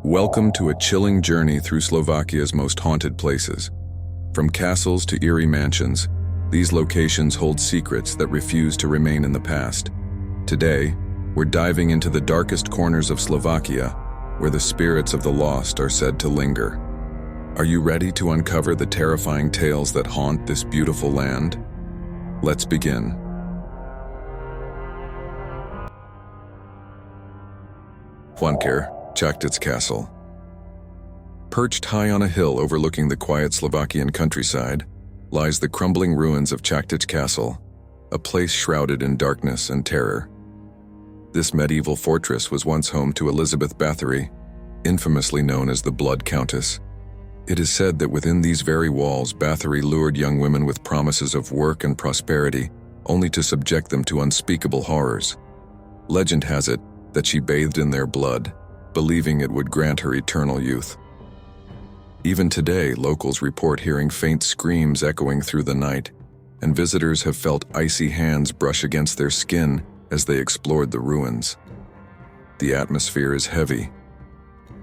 Welcome to a chilling journey through Slovakia's most haunted places. From castles to eerie mansions, these locations hold secrets that refuse to remain in the past. Today, we're diving into the darkest corners of Slovakia, where the spirits of the lost are said to linger. Are you ready to uncover the terrifying tales that haunt this beautiful land? Let's begin. Chaka Castle. Perched high on a hill overlooking the quiet Slovakian countryside, lies the crumbling ruins of Chaka Castle, a place shrouded in darkness and terror. This medieval fortress was once home to Elizabeth Bathory, infamously known as the Blood Countess. It is said that within these very walls, Bathory lured young women with promises of work and prosperity, only to subject them to unspeakable horrors. Legend has it that she bathed in their blood, believing it would grant her eternal youth. Even today, locals report hearing faint screams echoing through the night, and visitors have felt icy hands brush against their skin as they explored the ruins. The atmosphere is heavy,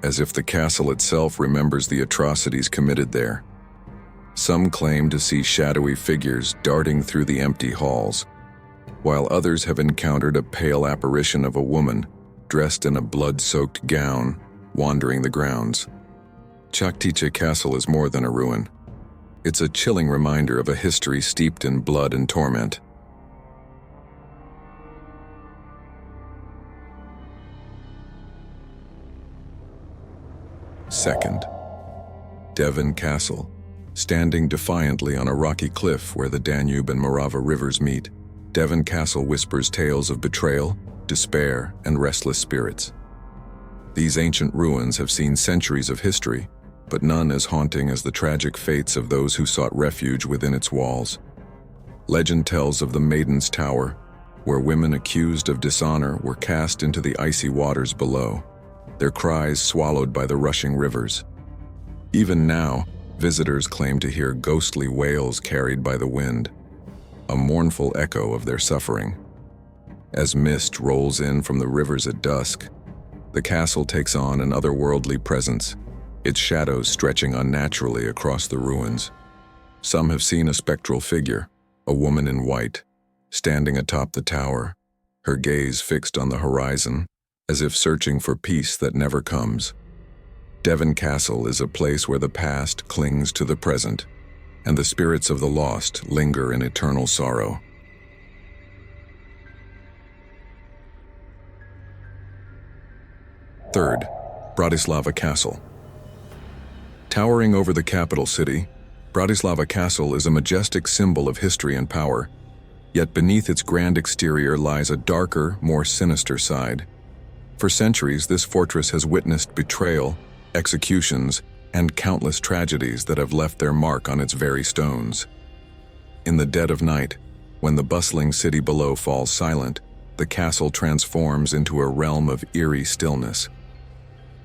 as if the castle itself remembers the atrocities committed there. Some claim to see shadowy figures darting through the empty halls, while others have encountered a pale apparition of a woman dressed in a blood-soaked gown, wandering the grounds. Chaka Castle is more than a ruin. It's a chilling reminder of a history steeped in blood and torment. Second, Devon Castle. Standing defiantly on a rocky cliff where the Danube and Arava rivers meet, Devon Castle whispers tales of betrayal, despair, and restless spirits. These ancient ruins have seen centuries of history, but none as haunting as the tragic fates of those who sought refuge within its walls. Legend tells of the Maiden's Tower, where women accused of dishonor were cast into the icy waters below, their cries swallowed by the rushing rivers. Even now, visitors claim to hear ghostly wails carried by the wind, a mournful echo of their suffering. As mist rolls in from the rivers at dusk, the castle takes on an otherworldly presence, its shadows stretching unnaturally across the ruins. Some have seen a spectral figure, a woman in white, standing atop the tower, her gaze fixed on the horizon, as if searching for peace that never comes. Devon Castle is a place where the past clings to the present, and the spirits of the lost linger in eternal sorrow. Third, Bratislava Castle. Towering over the capital city, Bratislava Castle is a majestic symbol of history and power, yet beneath its grand exterior lies a darker, more sinister side. For centuries, this fortress has witnessed betrayal, executions, and countless tragedies that have left their mark on its very stones. In the dead of night, when the bustling city below falls silent, the castle transforms into a realm of eerie stillness.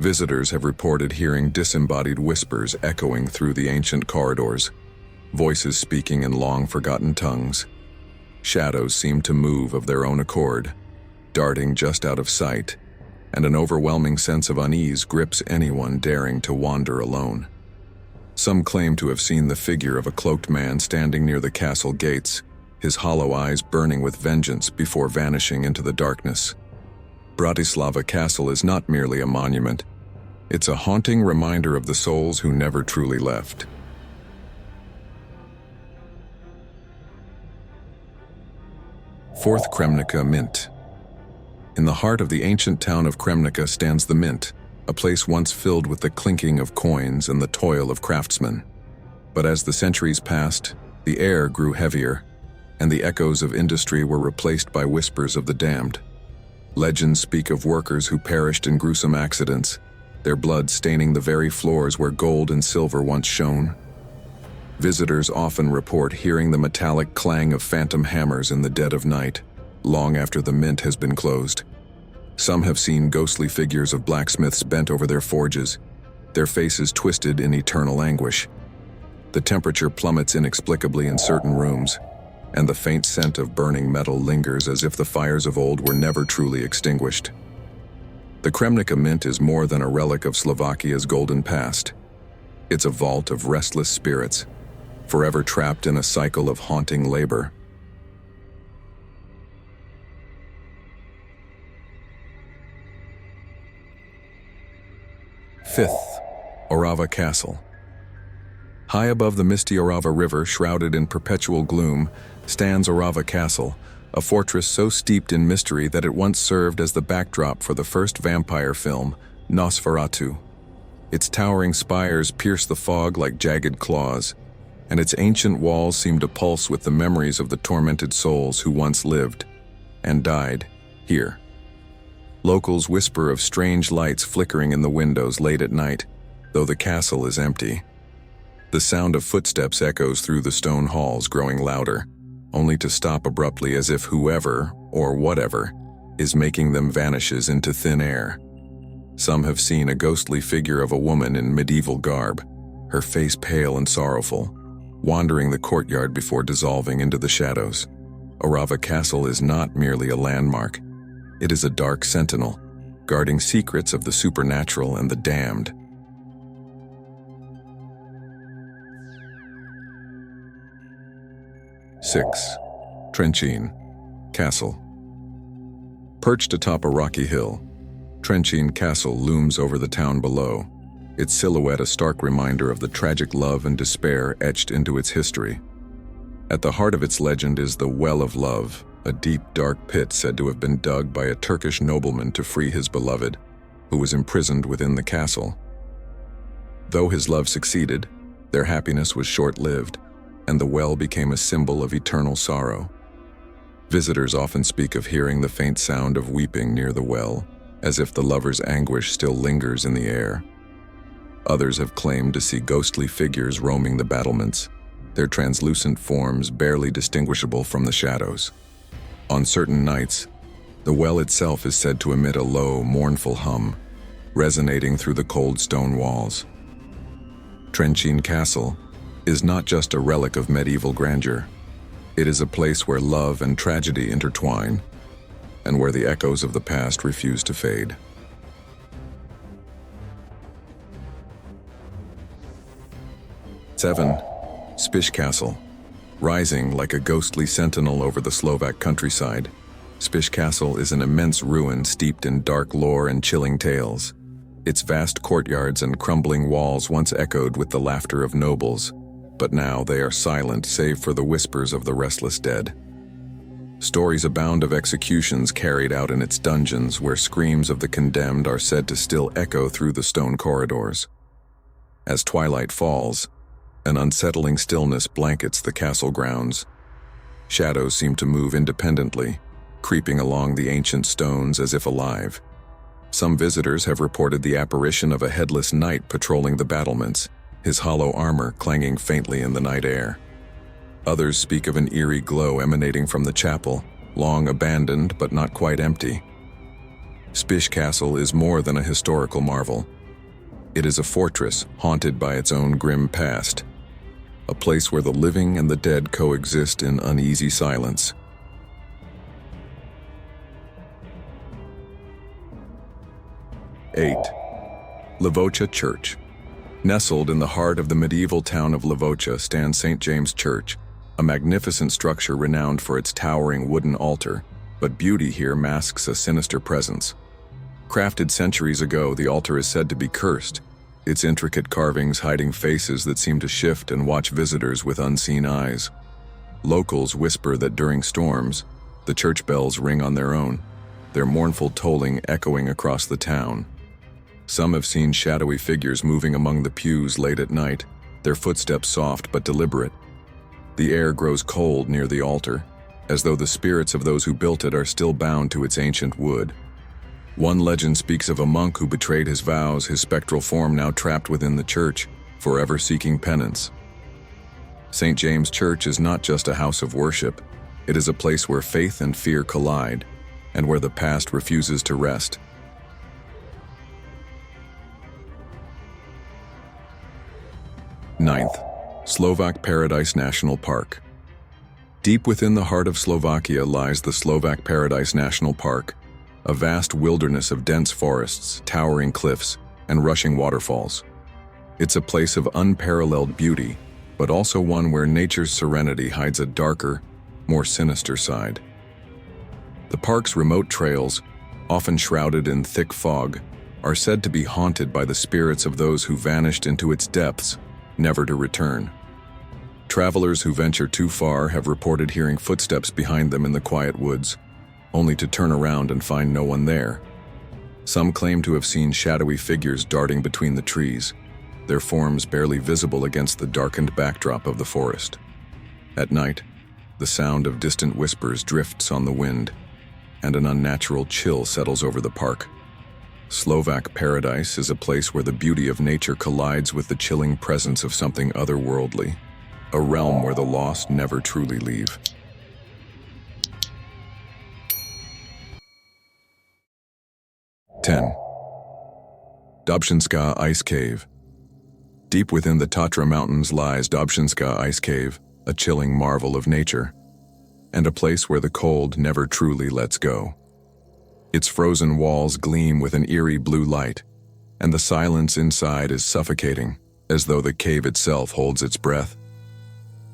Visitors have reported hearing disembodied whispers echoing through the ancient corridors, voices speaking in long-forgotten tongues. Shadows seem to move of their own accord, darting just out of sight, and an overwhelming sense of unease grips anyone daring to wander alone. Some claim to have seen the figure of a cloaked man standing near the castle gates, his hollow eyes burning with vengeance before vanishing into the darkness. Bratislava Castle is not merely a monument. It's a haunting reminder of the souls who never truly left. Fourth, Krnica Mint. In the heart of the ancient town of Krnica stands the Mint, a place once filled with the clinking of coins and the toil of craftsmen. But as the centuries passed, the air grew heavier, and the echoes of industry were replaced by whispers of the damned. Legends speak of workers who perished in gruesome accidents, their blood staining the very floors where gold and silver once shone. Visitors often report hearing the metallic clang of phantom hammers in the dead of night, long after the mint has been closed. Some have seen ghostly figures of blacksmiths bent over their forges, their faces twisted in eternal anguish. The temperature plummets inexplicably in certain rooms, and the faint scent of burning metal lingers as if the fires of old were never truly extinguished. The Krnica Mint is more than a relic of Slovakia's golden past. It's a vault of restless spirits, forever trapped in a cycle of haunting labor. Fifth, Arava Castle. High above the misty Arava River, shrouded in perpetual gloom, stands Arava Castle, a fortress so steeped in mystery that it once served as the backdrop for the first vampire film, Nosferatu. Its towering spires pierce the fog like jagged claws, and its ancient walls seem to pulse with the memories of the tormented souls who once lived and died here. Locals whisper of strange lights flickering in the windows late at night, though the castle is empty. The sound of footsteps echoes through the stone halls, growing louder, only to stop abruptly as if whoever, or whatever, is making them vanishes into thin air. Some have seen a ghostly figure of a woman in medieval garb, her face pale and sorrowful, wandering the courtyard before dissolving into the shadows. Arava Castle is not merely a landmark. It is a dark sentinel, guarding secrets of the supernatural and the damned. Six, Trenin Castle. Perched atop a rocky hill, Trenin Castle looms over the town below, its silhouette a stark reminder of the tragic love and despair etched into its history. At the heart of its legend is the Well of Love, a deep, dark pit said to have been dug by a Turkish nobleman to free his beloved, who was imprisoned within the castle. Though his love succeeded, their happiness was short-lived, and the well became a symbol of eternal sorrow. Visitors often speak of hearing the faint sound of weeping near the well, as if the lover's anguish still lingers in the air. Others have claimed to see ghostly figures roaming the battlements, their translucent forms barely distinguishable from the shadows. On certain nights, the well itself is said to emit a low, mournful hum, resonating through the cold stone walls. Trenin Castle is not just a relic of medieval grandeur. It is a place where love and tragedy intertwine, and where the echoes of the past refuse to fade. 7. Spish Castle. Rising like a ghostly sentinel over the Slovak countryside, Spish Castle is an immense ruin steeped in dark lore and chilling tales. Its vast courtyards and crumbling walls once echoed with the laughter of nobles, but now they are silent save for the whispers of the restless dead. Stories abound of executions carried out in its dungeons, where screams of the condemned are said to still echo through the stone corridors. As twilight falls, an unsettling stillness blankets the castle grounds. Shadows seem to move independently, creeping along the ancient stones as if alive. Some visitors have reported the apparition of a headless knight patrolling the battlements, his hollow armor clanging faintly in the night air. Others speak of an eerie glow emanating from the chapel, long abandoned but not quite empty. Spish Castle is more than a historical marvel. It is a fortress haunted by its own grim past, a place where the living and the dead coexist in uneasy silence. Eight, Laucha Church. Nestled in the heart of the medieval town of Laucha stands St. James' Church, a magnificent structure renowned for its towering wooden altar, but beauty here masks a sinister presence. Crafted centuries ago, the altar is said to be cursed, its intricate carvings hiding faces that seem to shift and watch visitors with unseen eyes. Locals whisper that during storms, the church bells ring on their own, their mournful tolling echoing across the town. Some have seen shadowy figures moving among the pews late at night, their footsteps soft but deliberate. The air grows cold near the altar, as though the spirits of those who built it are still bound to its ancient wood. One legend speaks of a monk who betrayed his vows, his spectral form now trapped within the church, forever seeking penance. St. James' Church is not just a house of worship, it is a place where faith and fear collide, and where the past refuses to rest. Ninth, Slovak Paradise National Park. Deep within the heart of Slovakia lies the Slovak Paradise National Park, a vast wilderness of dense forests, towering cliffs, and rushing waterfalls. It's a place of unparalleled beauty, but also one where nature's serenity hides a darker, more sinister side. The park's remote trails, often shrouded in thick fog, are said to be haunted by the spirits of those who vanished into its depths, never to return. Travelers who venture too far have reported hearing footsteps behind them in the quiet woods, only to turn around and find no one there. Some claim to have seen shadowy figures darting between the trees, their forms barely visible against the darkened backdrop of the forest. At night, the sound of distant whispers drifts on the wind, and an unnatural chill settles over the park. Slovak paradise is a place where the beauty of nature collides with the chilling presence of something otherworldly, a realm where the lost never truly leave. Dobin Ska Ice Cave. Deep within the Tatra Mountains lies Dobin Ska Ice Cave, a chilling marvel of nature, and a place where the cold never truly lets go. Its frozen walls gleam with an eerie blue light, and the silence inside is suffocating, as though the cave itself holds its breath.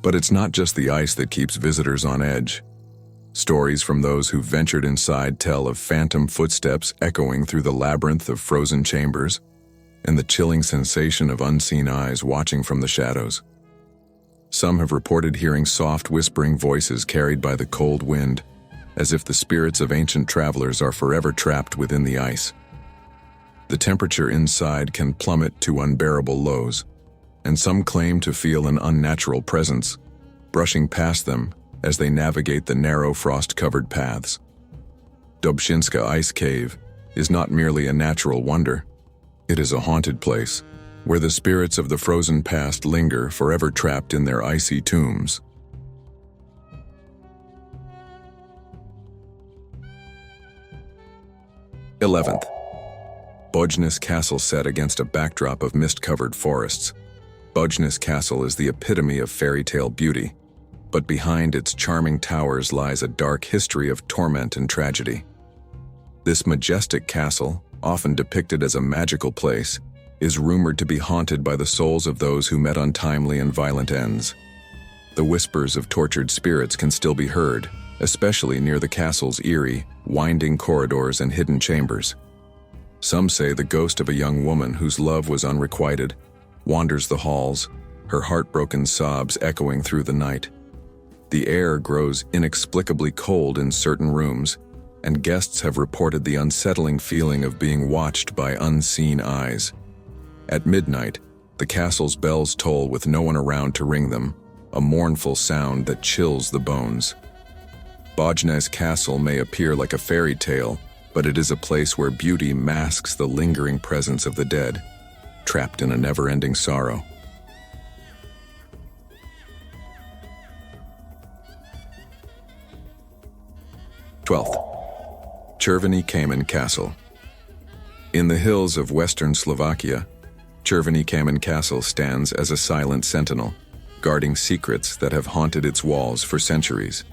But it's not just the ice that keeps visitors on edge. Stories from those who ventured inside tell of phantom footsteps echoing through the labyrinth of frozen chambers, and the chilling sensation of unseen eyes watching from the shadows. Some have reported hearing soft whispering voices carried by the cold wind, as if the spirits of ancient travelers are forever trapped within the ice. The temperature inside can plummet to unbearable lows, and some claim to feel an unnatural presence, brushing past them as they navigate the narrow frost-covered paths. Dobin Ska Ice Cave is not merely a natural wonder. It is a haunted place, where the spirits of the frozen past linger forever trapped in their icy tombs. Budus Castle set against a backdrop of mist-covered forests. Budus Castle is the epitome of fairy tale beauty, but behind its charming towers lies a dark history of torment and tragedy. This majestic castle, often depicted as a magical place, is rumored to be haunted by the souls of those who met untimely and violent ends. The whispers of tortured spirits can still be heard, especially near the castle's eerie, winding corridors and hidden chambers. Some say the ghost of a young woman whose love was unrequited wanders the halls, her heartbroken sobs echoing through the night. The air grows inexplicably cold in certain rooms, and guests have reported the unsettling feeling of being watched by unseen eyes. At midnight, the castle's bells toll with no one around to ring them, a mournful sound that chills the bones. Budus Castle may appear like a fairy tale, but it is a place where beauty masks the lingering presence of the dead, trapped in a never-ending sorrow. Chervany Castle. In the hills of western Slovakia, Chervany Castle stands as a silent sentinel, guarding secrets that have haunted its walls for centuries.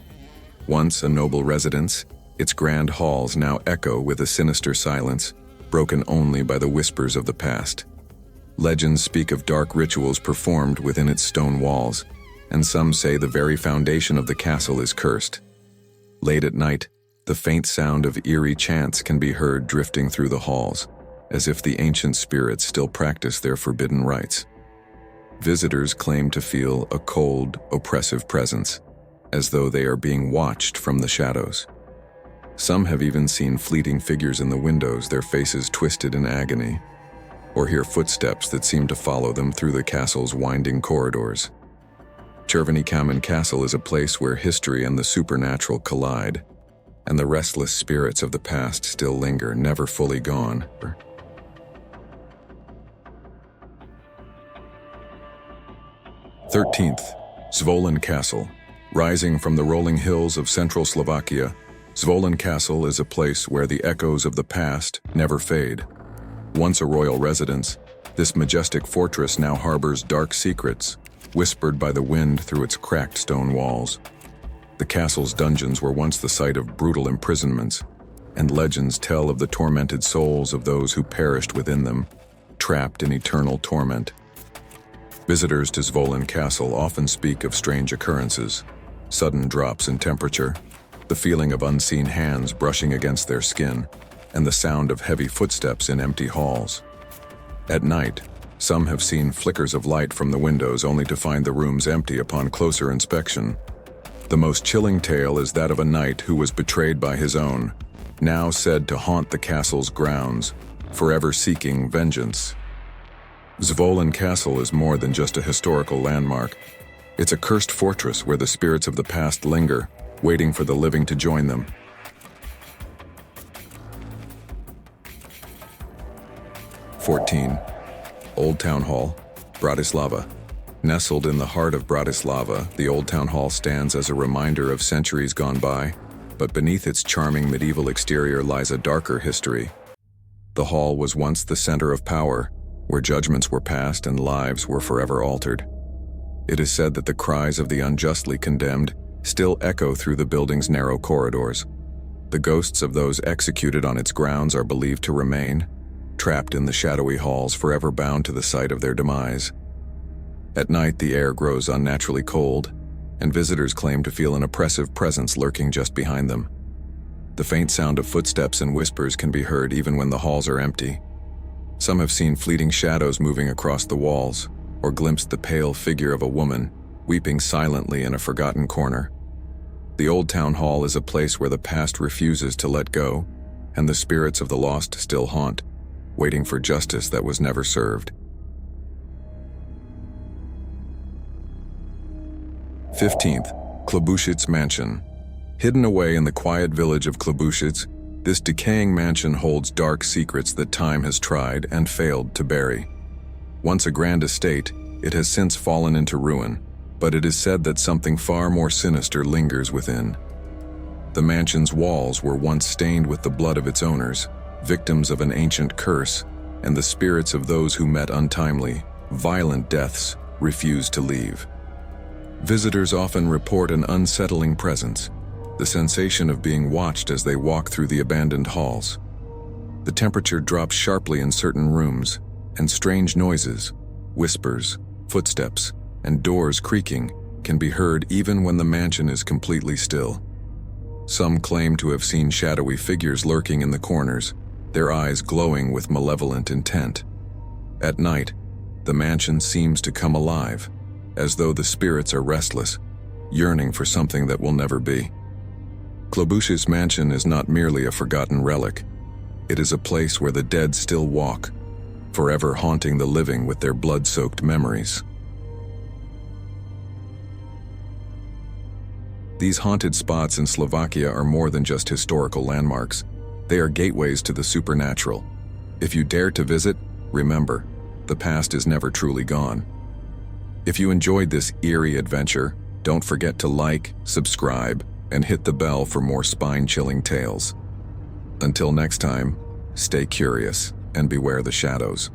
Once a noble residence, its grand halls now echo with a sinister silence, broken only by the whispers of the past. Legends speak of dark rituals performed within its stone walls, and some say the very foundation of the castle is cursed. Late at night, the faint sound of eerie chants can be heard drifting through the halls, as if the ancient spirits still practice their forbidden rites. Visitors claim to feel a cold, oppressive presence, as though they are being watched from the shadows. Some have even seen fleeting figures in the windows, their faces twisted in agony, or hear footsteps that seem to follow them through the castle's winding corridors. Chervany Castle is a place where history and the supernatural collide, and the restless spirits of the past still linger, never fully gone. 13th, Zolan Castle. Rising from the rolling hills of central Slovakia, Zolan Castle is a place where the echoes of the past never fade. Once a royal residence, this majestic fortress now harbors dark secrets, whispered by the wind through its cracked stone walls. The castle's dungeons were once the site of brutal imprisonments, and legends tell of the tormented souls of those who perished within them, trapped in eternal torment. Visitors to Zolan Castle often speak of strange occurrences, sudden drops in temperature, the feeling of unseen hands brushing against their skin, and the sound of heavy footsteps in empty halls. At night, some have seen flickers of light from the windows only to find the rooms empty upon closer inspection. The most chilling tale is that of a knight who was betrayed by his own, now said to haunt the castle's grounds, forever seeking vengeance. Zolan Castle is more than just a historical landmark. It's a cursed fortress where the spirits of the past linger, waiting for the living to join them. 14. Old Town Hall, Bratislava. Nestled in the heart of Bratislava, the Old Town Hall stands as a reminder of centuries gone by, but beneath its charming medieval exterior lies a darker history. The hall was once the center of power, where judgments were passed and lives were forever altered. It is said that the cries of the unjustly condemned still echo through the building's narrow corridors. The ghosts of those executed on its grounds are believed to remain, trapped in the shadowy halls, forever bound to the site of their demise. At night, the air grows unnaturally cold, and visitors claim to feel an oppressive presence lurking just behind them. The faint sound of footsteps and whispers can be heard even when the halls are empty. Some have seen fleeting shadows moving across the walls, or glimpsed the pale figure of a woman, weeping silently in a forgotten corner. The Old Town Hall is a place where the past refuses to let go, and the spirits of the lost still haunt, waiting for justice that was never served. 15th, Kushit Mansion. Hidden away in the quiet village of Kushit, this decaying mansion holds dark secrets that time has tried and failed to bury. Once a grand estate, it has since fallen into ruin, but it is said that something far more sinister lingers within. The mansion's walls were once stained with the blood of its owners, victims of an ancient curse, and the spirits of those who met untimely, violent deaths refused to leave. Visitors often report an unsettling presence, the sensation of being watched as they walk through the abandoned halls. The temperature drops sharply in certain rooms, and strange noises, whispers, footsteps, and doors creaking can be heard even when the mansion is completely still. Some claim to have seen shadowy figures lurking in the corners, their eyes glowing with malevolent intent. At night, the mansion seems to come alive, as though the spirits are restless, yearning for something that will never be. Kushit Mansion is not merely a forgotten relic. It is a place where the dead still walk, forever haunting the living with their blood-soaked memories. These haunted spots in Slovakia are more than just historical landmarks. They are gateways to the supernatural. If you dare to visit, remember, the past is never truly gone. If you enjoyed this eerie adventure, don't forget to like, subscribe, and hit the bell for more spine-chilling tales. Until next time, stay curious and beware the shadows.